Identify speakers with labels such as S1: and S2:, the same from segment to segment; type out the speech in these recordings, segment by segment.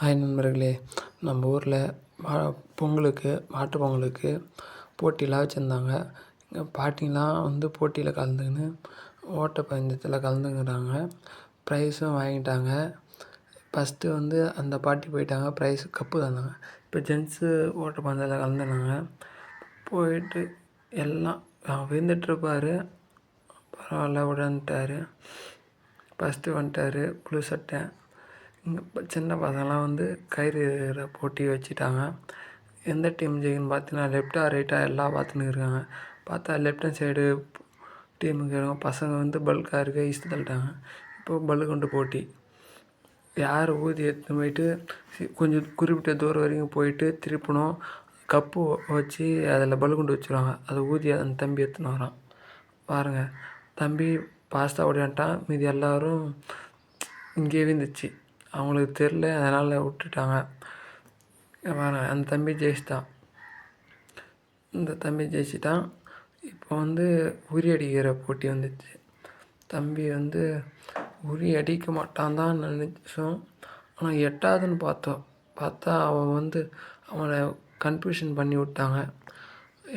S1: Hi நண்பர்களே, நம்ம ஊரில் மாட்டு பொங்கலுக்கு போட்டிலாம் வச்சுருந்தாங்க. எங்கள் பாட்டிலாம் வந்து போட்டியில் கலந்துக்கின்னு ஓட்டப்பந்தயத்தில் கலந்துக்கிறாங்க. ப்ரைஸும் வாங்கிட்டாங்க. ஃபஸ்ட்டு வந்து அந்த பாட்டி போயிட்டாங்க, ப்ரைஸு கப்பு தந்தாங்க. இப்போ ஜென்ஸு ஓட்டப்பந்தயத்தில் கலந்துனாங்க. போயிட்டு எல்லாம் விழுந்துட்டுருப்பார், பரவாயில்ல விழுந்துட்டார். ஃபஸ்ட்டு வந்துட்டார், ப்ளூ சட்டை. இங்கே சின்ன பசங்களாம் வந்து கயிறு ஏறுகிற போட்டி வச்சுட்டாங்க. எந்த டீம் ஜெயிக்குன்னு பார்த்தீங்கன்னா லெஃப்ட்டா ரைட்டா எல்லாம் பார்த்துன்னு இருக்காங்க. பார்த்தா லெஃப்ட் ஹேண்ட் சைடு டீமுக்கு பசங்க வந்து பல்காக இருக்க இஸ்டு தள்ளிட்டாங்க. இப்போது பல்குண்டு போட்டி. யார் ஊதி எடுத்துன்னு போயிட்டு கொஞ்சம் குறிப்பிட்ட தூரம் வரைக்கும் போயிட்டு திருப்பணும். கப்பு வச்சு அதில் பல்குண்டு வச்சுருவாங்க. அதை ஊதி அந்த தம்பி எடுத்துன்னு வரான். பாருங்கள், தம்பி பாஸ்ட்டாக ஓடியான்ட்டான். மீதி எல்லோரும் இங்கேயே விழுந்துச்சு. அவங்களுக்கு தெரில, அதனால் விட்டுட்டாங்க. அந்த தம்பி ஜெயிச்சிட்டான். இந்த தம்பி ஜெயிச்சிட்டான். இப்போ வந்து உரி அடிக்கிற போட்டி வந்துச்சு. தம்பி வந்து உரி அடிக்க மாட்டான் தான் நினச்சோம். ஆனால் 8வதுன்னு பார்த்தா அவனை கன்ஃபியூஷன் பண்ணி விட்டாங்க.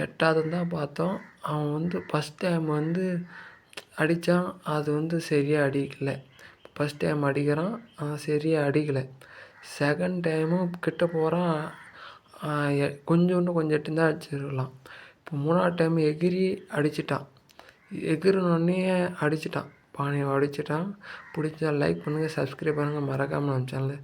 S1: 8வதுன்னு தான் பார்த்தோம். அவன் வந்து ஃபஸ்ட் டைம் வந்து அடித்தான். அது வந்து சரியாக அடிக்கலை. ஃபஸ்ட் டைம் அடிக்கிறான், சரியாக அடிக்கலை. செகண்ட் டைமும் கிட்ட போகிறான், கொஞ்சம் எட்டிருந்தா அடிச்சிருக்கலாம். இப்போ 3ஆவது டைம் எகிரி அடிச்சிட்டான். எகிரினோடனே அடிச்சிட்டான், பானையை அடிச்சிட்டான். பிடிச்சா லைக் பண்ணுங்கள், சப்ஸ்கிரைப் பண்ணுங்கள், மறக்காமல் நம்ம சேனலை